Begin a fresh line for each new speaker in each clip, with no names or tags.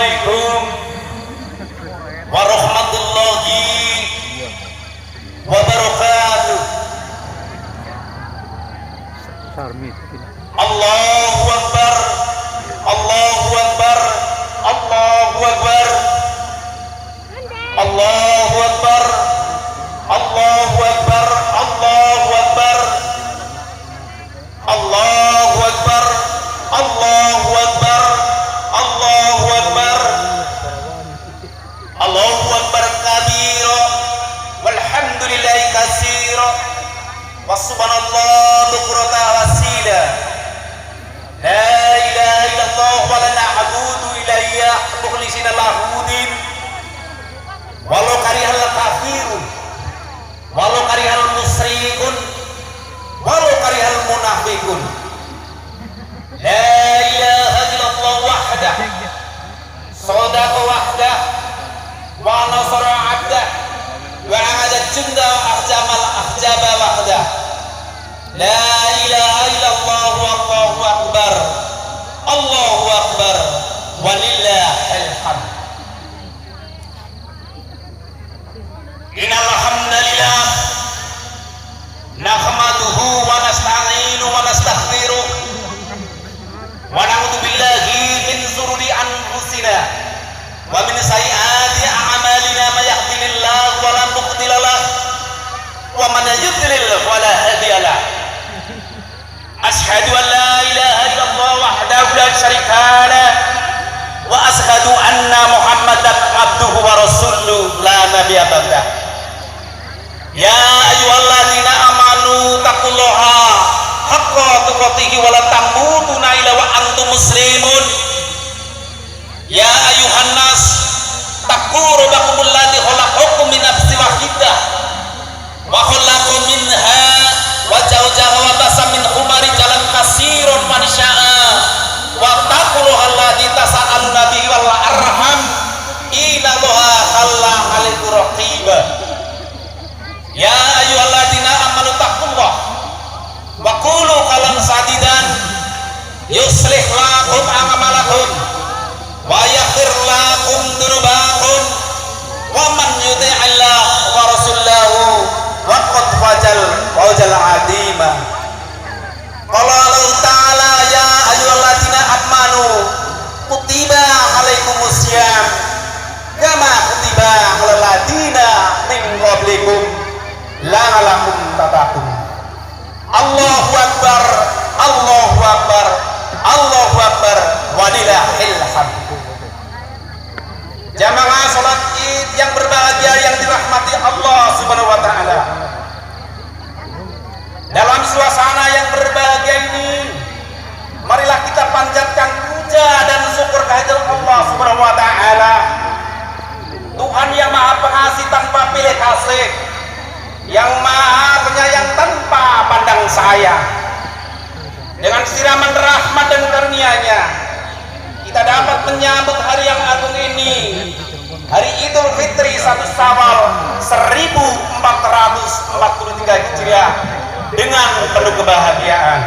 Assalamualaikum warahmatullahi wabarakatuh. Allahu Akbar, Allahu Akbar, Allahu Akbar, Allahu Akbar, Allahu Akbar, Allahu Akbar, Allahu Akbar, Allahu Akbar, Allahu Akbar, Allahu Akbar kabira, walhamdulillahi katsira, wa subhanallah bukrata wasila. La ilaha illallah wa la na'budu ilayya mukhlisina lahudin walau karihal kafirun walau karihal musyrikun walau karihal munafiqun. La ilaha illallah wahdah sadaqa wahdah wa nasara 'abdah wa 'ada junda ahjamal ahjaba wahdah. La ilaha illallah wallahu akbar, Allahu akbar, walillahil hamd. Innal hamdalillah nahmaduhu wa nasta'inu wa nastaghfiruh wa na'udzu billahi min shururi anfusina wa min sayyiati a'malina may yahdihillahu wa la mudilla lahu wa man yudlil fala hadiya lahu. Ashhadu an la ilaha illallah wahdahu la syarika lah wa ashhadu anna Muhammadan abduhu wa rasuluhu la nabiyya ba'dah. Ya ayyuhalladzina amanu taqullaha haqqa tuqatih wa la tamutunna illa wa antum muslimun. Ya ayyuhan nas taqu rabbakumul ladzi khalaqakum min nafsin wahidah wa khalaqa minha wa zawjaha wa basa min humari jalan kasirun manisya'a wa taqullaha alladzi tasaaluna bihi wal arham innallaha khalla 'alaikum raqiba. Ya ayyuhalladzina amanu taqullaha wa qulu qawlan sadidan yuslih lakum a'malakum wa yaghfir lakum dzunubakum wa man yuti'illah wa rasulahu waqad fajal azima. Qala Allah ta'ala ya ayyuhalladzina amanu kutiba alaikumusiyam kama kutiba alal ladzina min qablikum la'allakum tattaqun. Allahu akbar, Allahu akbar, Allahu akbar, walillahil hamd. Jamaah salat Id yang berbahagia yang dirahmati Allah Subhanahu wa taala. Dalam suasana yang berbahagia ini, marilah kita panjatkan puja dan syukur kehadirat Allah Subhanahu wa taala. Tuhan yang Maha Pengasih tanpa pilih kasih, yang Maha Penyayang tanpa pandang sayang. Dengan siraman rahmat dan karunia-Nya, kita dapat menyambut hari yang agung ini, hari Idul Fitri 1 Syawal 1443 Hijriah, dengan penuh kebahagiaan.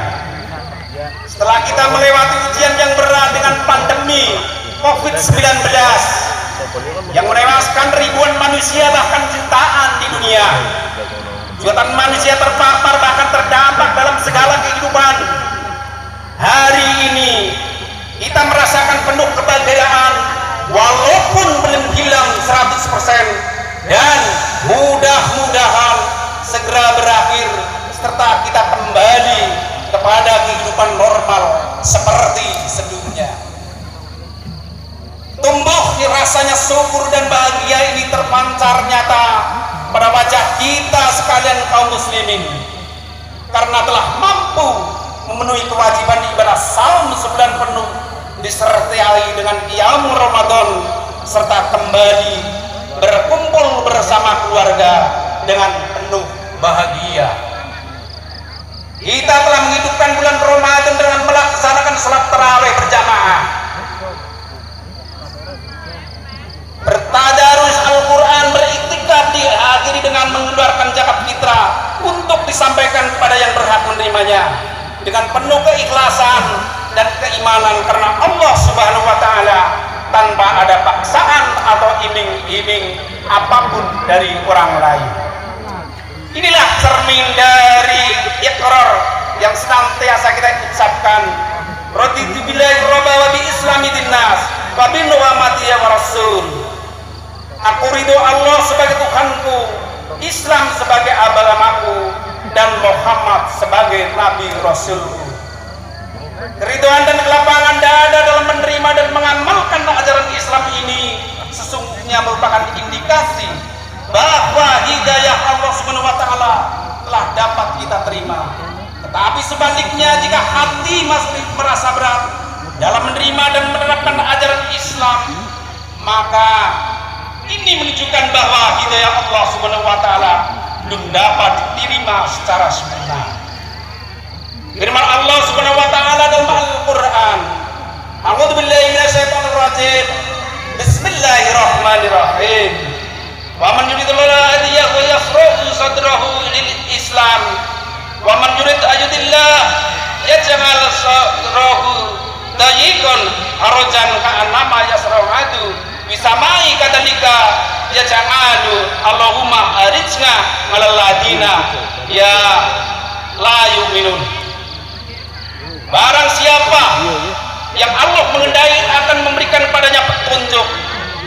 Setelah kita melewati ujian yang berat dengan pandemi COVID-19 yang menewaskan ribuan manusia bahkan jutaan di dunia, jutaan manusia terpapar bahkan terdampak dalam segala kehidupan, hari ini kita merasakan penuh kebahagiaan walaupun belum hilang 100%, dan mudah-mudahan segera berakhir serta kita kembali kepada kehidupan normal seperti sebelumnya. Tumbuh rasanya syukur dan bahagia ini terpancar nyata pada wajah kita sekalian kaum muslimin, karena telah mampu memenuhi kewajiban ibadah saum sebulan penuh disertai dengan qiyam Ramadan serta kembali berkumpul bersama keluarga dengan penuh bahagia. Kita telah menghidupkan bulan Ramadan dengan melaksanakan salat tarawih berjamaah, bertadarus Al-Quran, beriktikaf, diakhiri dengan mengeluarkan zakat fitrah untuk disampaikan kepada yang berhak menerimanya dengan penuh keikhlasan dan keimanan, karena Allah Subhanahu wa taala tanpa ada paksaan atau iming-iming apapun dari orang lain. Inilah cermin dari iqrar yang senantiasa kita ucapkan, raditu billahi rabba wa bi islami dinnas wa bi Muhammadin wa rasul. Aku ridho Allah sebagai Tuhanku, Islam sebagai agamaku, dan Muhammad sebagai nabi rasulku. Keridhaan dan kelapangan dada dalam menerima dan mengamalkan ajaran Islam ini sesungguhnya merupakan indikasi bahwa hidayah Allah Subhanahu wa taala telah dapat kita terima. Tetapi sebaliknya, jika hati masih merasa berat dalam menerima dan menerapkan ajaran Islam, maka ini menunjukkan bahwa hidayah Allah Subhanahu wa taala belum dapat diterima secara sempurna. Firman Allah Subhanahu wa taala dalam Al-Qur'an, A'udzu billahi minasyaitonir rajim. Bismillahirrahmanirrahim. Wa man yuridillahu hadiyahu yashrah sadrahu lil Islam. Wa man yurid ayudillah yaj'al sadrahu dayiqan harajan ka'annama yasra'u bisamai kadalika yaj'alu Allahumma arijna 'alal ladina ya la yu'minun. Barang siapa yang Allah mengendai akan memberikan padanya petunjuk,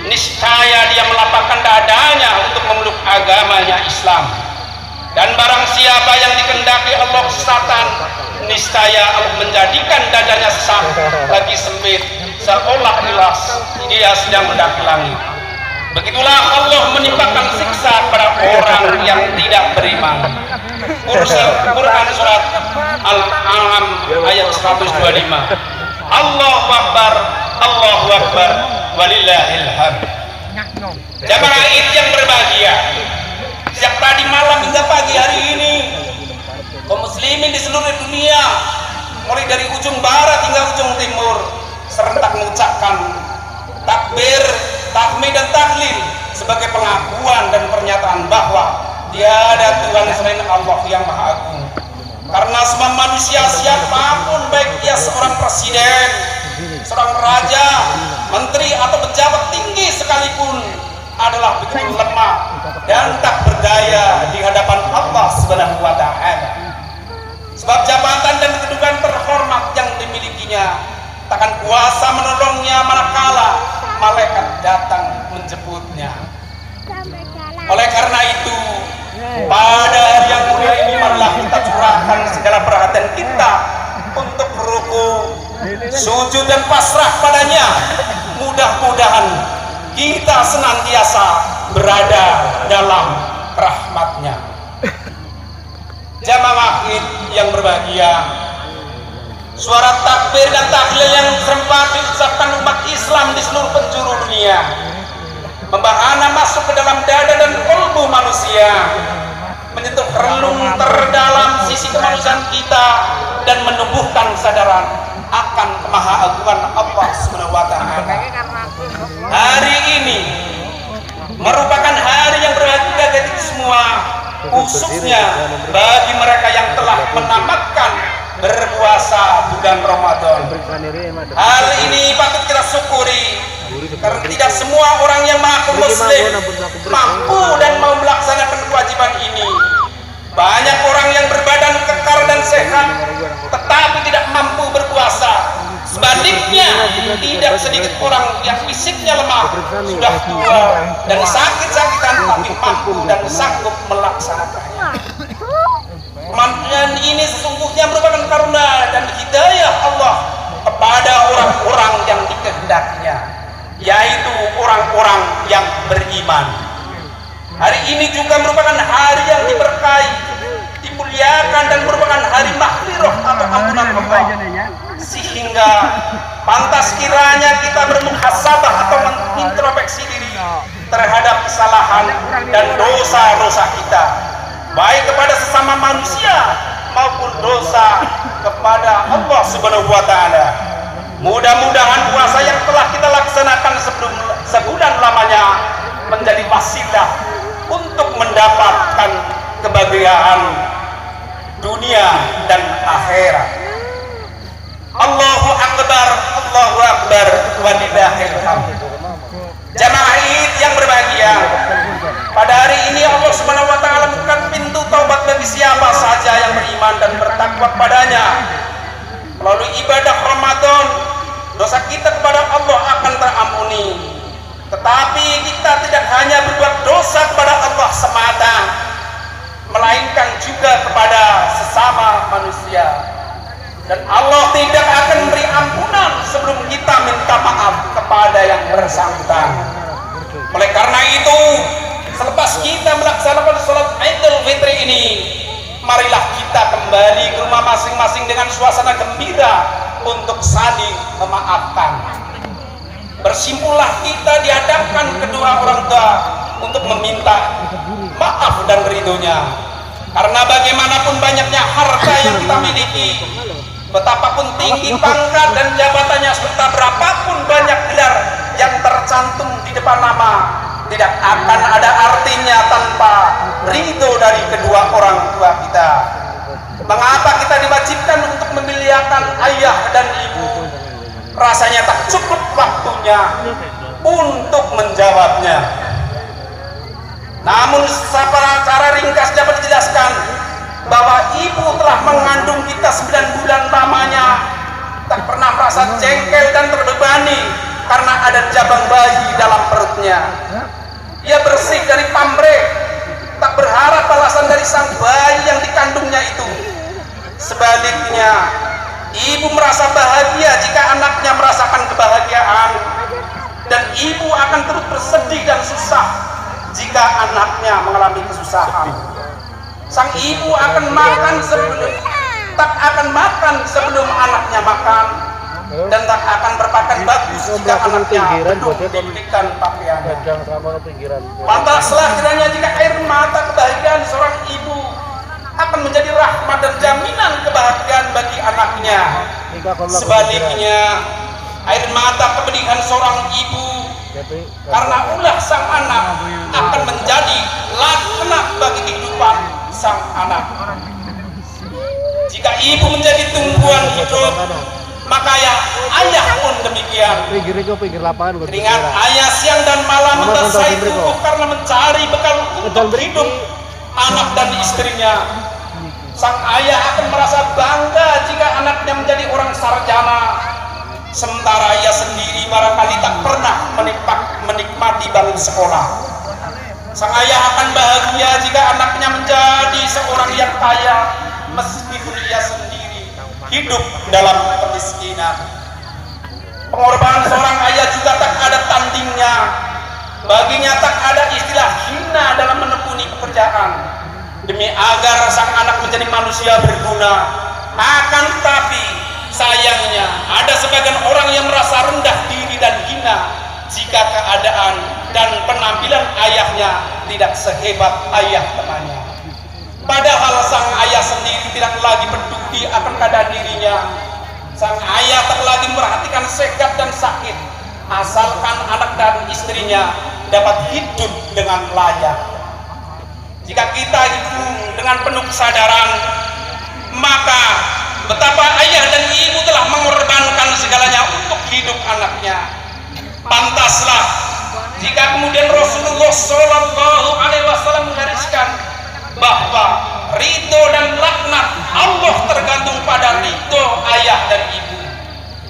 niscaya dia melapangkan dadanya untuk memeluk agamanya Islam. Dan barang siapa yang dikehendaki Allah kesesatan, niscaya Allah menjadikan dadanya sesak lagi sempit, seolah-olah dia sedang mendaki langit. Begitulah Allah menimpakan siksa pada orang yang tidak beriman. Quran surat Al-An'am ayat 125. Allahu Akbar, Allahu Akbar, walillahil hamd. Jamaah Id yang berbahagia, sejak tadi malam hingga pagi hari ini, kaum muslimin di seluruh dunia, mulai dari ujung barat hingga ujung timur, serentak mengucapkan takbir, tahmid dan tahlil sebagai pengakuan dan pernyataan bahwa tiada Tuhan selain Allah yang Maha Agung. Karena semua manusia, siapapun, baik dia seorang presiden, seorang raja, menteri atau pejabat tinggi sekalipun, adalah begitu lemah dan tak berdaya di hadapan Allah Subhanahu wa taala. Sebab jabatan dan kedudukan terhormat yang dimilikinya takkan kuasa menolongnya manakala malaikat datang menjemputnya. Oleh karena itu, pada hari yang mulia ini marilah kita curahkan segala perhatian kita untuk ruku, sujud dan pasrah padanya. Mudah-mudahan kita senantiasa berada dalam rahmatnya. Jamaah Id yang berbahagia, suara takbir dan tahlil yang serempak diucapkan umat Islam di seluruh penjuru dunia membahana masuk ke dalam dada dan kalbu manusia, menyentuh relung terdalam sisi kemanusiaan kita dan menumbuhkan kesadaran akan kemahaguan Allah Subhanahu wa taala. Hari ini merupakan hari yang berbahagia bagi semua, khususnya bagi mereka yang telah menamatkan berpuasa bulan Ramadan. Hal ini patut kita syukuri, karena tidak semua orang yang mengaku muslim mampu dan mau melaksanakan kewajiban ini. Banyak orang yang berbadan kekar dan sehat tetapi tidak mampu berpuasa. Sebaliknya, tidak sedikit orang yang fisiknya lemah, sudah tua dan sakit-sakitan tapi mampu dan sanggup melaksanakannya. Kemampuan ini sesungguhnya merupakan karunia dan hidayah Allah kepada orang-orang yang dikehendakinya, yaitu orang-orang yang beriman. Hari ini juga merupakan hari yang diberkahi, dimuliakan, dan merupakan hari maghfirah atau ampunan Allah, sehingga pantas kiranya kita bermuhasabah atau mengintrospeksi diri terhadap kesalahan dan dosa-dosa kita, baik kepada sesama manusia maupun dosa kepada Allah Subhanahu wa taala. Mudah-mudahan puasa yang telah kita laksanakan sebelum sebulan lamanya menjadi wasilah untuk mendapatkan kebahagiaan dunia dan akhirat. Allahu Akbar, Allahu Akbar, walillahil hamd. Jamaah Id yang berbahagia, pada hari ini Allah Subhanahu wa taala membuka pintu taubat bagi siapa saja yang beriman dan bertakwa padanya. Melalui ibadah Ramadan, dosa kita kepada Allah akan terampuni. Tetapi kita tidak hanya berbuat dosa kepada Allah semata, melainkan juga kepada sesama manusia. Dan Allah tidak akan memberi ampunan sebelum kita minta maaf kepada yang bersangkutan. Oleh karena itu, selepas kita melaksanakan sholat Idul Fitri ini, marilah kita kembali ke rumah masing-masing dengan suasana gembira untuk saling memaafkan. Bersimpullah kita dihadapkan kedua orang tua untuk meminta maaf dan ridhonya. Karena bagaimanapun banyaknya harta yang kita miliki, betapapun tinggi pangkat dan jabatannya, serta berapapun banyak gelar yang tercantum di depan nama, tidak akan ada artinya tanpa ridho dari kedua orang tua kita. Mengapa kita diwajibkan untuk memuliakan ayah dan ibu? Rasanya tak cukup waktunya untuk menjawabnya. Namun secara ringkas dapat dijelaskan bahwa ibu telah mengandung kita 9 bulan lamanya, tak pernah merasa jengkel dan terbebani karena ada jabang bayi dalam perutnya. Ia bersih dari pamrih, tak berharap balasan dari sang bayi yang dikandungnya itu. Sebaliknya, ibu merasa bahagia jika anaknya merasakan kebahagiaan, dan ibu akan terus bersedih dan susah jika anaknya mengalami kesusahan. Sang ibu akan tak akan makan sebelum anaknya makan, dan tak akan berpakaian bagus jika anaknya belum diberikan pakaiannya. Pantaslah kiranya jika air mata kebahagiaan seorang ibu akan menjadi rahmat dan jaminan kebahagiaan bagi anaknya. Sebaliknya, air mata kepedihan seorang ibu karena ulah sang anak akan menjadi laknat bagi kehidupan sang anak. Jika ibu menjadi tumpuan hidup, maka ya ayah pun demikian. Keringat ayah siang dan malam membasahi tubuh karena mencari bekal untuk hidup anak dan istrinya. Sang ayah akan merasa bangga jika anaknya menjadi orang sarjana, sementara ia sendiri barangkali tak pernah menikmati bangku sekolah. Sang ayah akan bahagia jika anaknya menjadi seorang yang kaya, meskipun ia sendiri hidup dalam kemiskinan. Pengorbanan seorang ayah juga tak ada tandingnya. Baginya tak ada istilah hina dalam menekuni pekerjaan demi agar sang anak menjadi manusia berguna. Akan tetapi sayangnya ada sebagian orang yang merasa rendah diri dan hina jika keadaan dan penampilan ayahnya tidak sehebat ayah temannya. Padahal sang ayah sendiri tidak lagi peduli akan keadaan dirinya. Sang ayah tak lagi memperhatikan sehat dan sakit, asalkan anak dan istrinya dapat hidup dengan layak. Jika kita hidup dengan penuh kesadaran, maka betapa ayah dan ibu telah mengorbankan segalanya untuk hidup anaknya. Pantaslah jika kemudian Rasulullah Shallallahu Alaihi Wasallam menggariskan bahwa ridho dan laknat Allah tergantung pada ridho ayah dan ibu.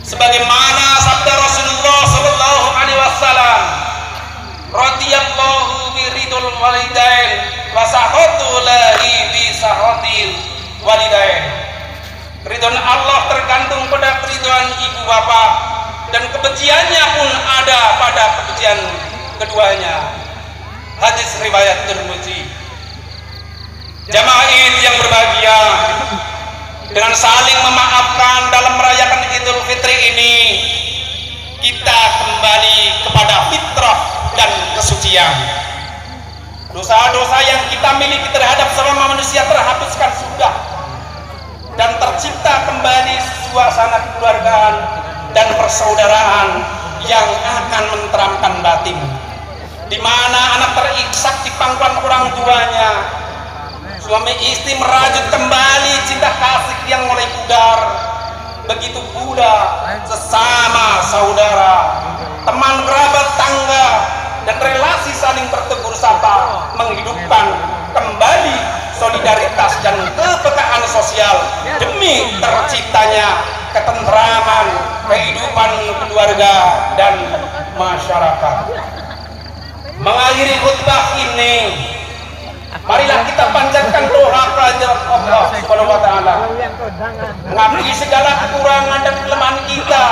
Sebagaimana sabda Rasulullah Shallallahu Alaihi Wasallam, radhiyallahu biridul walidain wa sahatul lahi bi sahatil walidain. Ridho Allah tergantung pada keridhaan ibu bapak, dan kebenciannya pun ada pada kebencian keduanya. Hadis riwayat Tirmidzi. Jamaah yang berbahagia, dengan saling memaafkan dalam merayakan Idul Fitri ini, kita kembali kepada fitrah dan kesucian. Dosa-dosa yang kita miliki terhadap sesama manusia terhapuskan sudah, dan tercipta kembali suasana kekeluargaan dan persaudaraan yang akan menenteramkan batin, di mana anak terisak di pangkuan orang tuanya, suami istri merajut kembali cinta kasih yang mulai pudar. Begitu pula sesama saudara, teman kerabat tangga, saling bertegur sapa, menghidupkan kembali solidaritas dan kepekaan sosial demi terciptanya ketentraman kehidupan keluarga dan masyarakat. Mengakhiri khutbah ini, marilah kita panjatkan doa kehadirat Allah Subhanahu wa taala, mengampuni segala kekurangan dan kelemahan kita,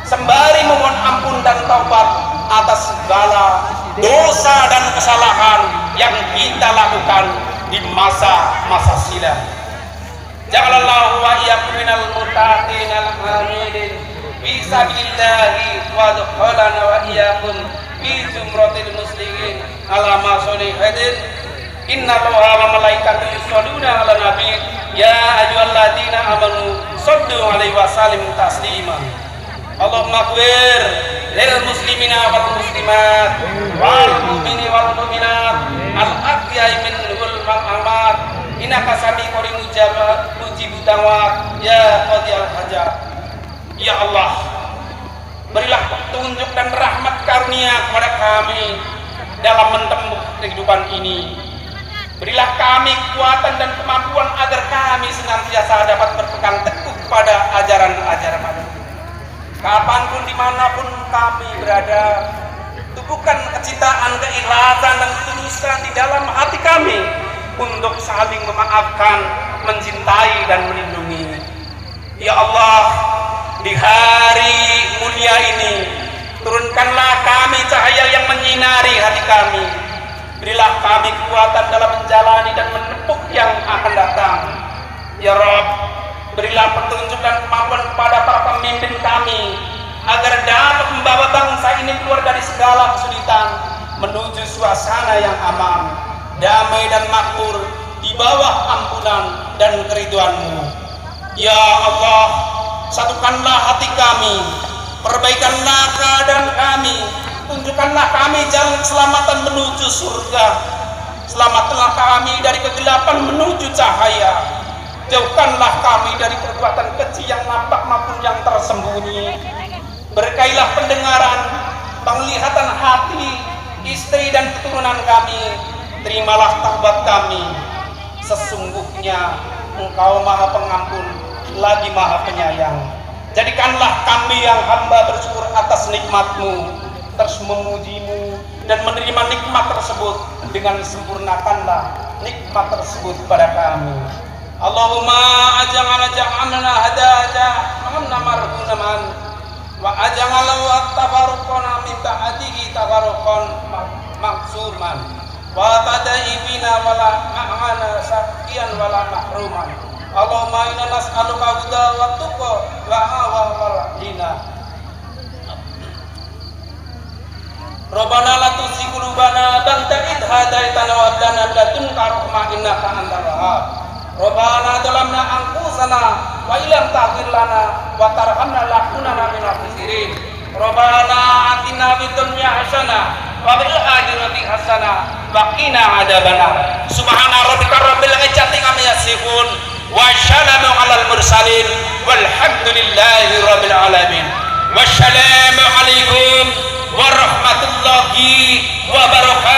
sembari memohon ampun dan taubat atas segala dosa dan kesalahan yang kita lakukan di masa-masa silam. Ja'alallahu wa iyyakum minal muttaqin al-hamidin fi sabilillahi wa adkhalana wa iyyakum fi zumratil muslimin ala ma solihin. Inna Allaha wa malaikatahu yusholluna 'alan nabi ya ayyuhalladzina amanu shallu 'alaihi wa sallimu taslima. Allahumma ighfir lil muslimina wal muslimat wal mu'minina wal mu'minat al ahya'i minhum wal amwat innaka sami'un mujibud da'wat ya qadiyal hajat. Ya Allah, berilah petunjuk dan rahmat karunia kepada kami dalam menempuh kehidupan ini. Berilah kami kekuatan dan kemampuan agar kami senantiasa dapat berpegang teguh pada ajaran-ajaran-Mu. Kapanpun dimanapun kami berada, tumbuhkan kecintaan, keikhlasan dan ketulusan di dalam hati kami untuk saling memaafkan, mencintai dan melindungi. Ya Allah, di hari mulia ini turunkanlah kami cahaya yang menyinari hati kami. Berilah kami kekuatan dalam menjalani dan menempuh yang akan datang. Ya Rabb, berilah petunjuk dan kemampuan kepada para pemimpin kami agar dapat membawa bangsa ini keluar dari segala kesulitan menuju suasana yang aman, damai dan makmur di bawah ampunan dan keridhaan-Mu. Ya Allah, satukanlah hati kami, perbaikanlah keadaan kami, tunjukkanlah kami jalan keselamatan menuju surga, selamatkanlah kami dari kegelapan menuju cahaya. Jauhkanlah kami dari perbuatan keji yang nampak maupun yang tersembunyi. Berkailah pendengaran, penglihatan hati, istri dan keturunan kami. Terimalah taubat kami. Sesungguhnya Engkau Maha Pengampun, lagi Maha Penyayang. Jadikanlah kami yang hamba bersyukur atas nikmat-Mu, terus memuji-Mu dan menerima nikmat tersebut dengan sempurnakanlah nikmat tersebut pada kami. Allahumma ja'alna hadada ma'amna marhunaman wa aj'alna wa tabarrukana min ba'dihi tabarrukan maksurman wa tadaibina wala ma'ana sakian wala mahruman. Allahumma inna nas'aluka huda wa tuqa wa hawa wal hina. Rabbana la tuzigh qulubana ba'da idh hadaitana wa hab lana min ladunka rahmah innaka antal wahhab. Rabbana zalamna anfusana wa illam taghfir lana wa tarhamna lanakunanna minal khasirin. Rabbana atina fid dunya hasanah wa fil akhirati hasanah wa qina adzabannar. Subhana rabbika rabbil izzati amma yasifun wa salamun alal mursalin walhamdulillahi rabbil alamin. Wassalamu alaikum warahmatullahi wabarakatuh.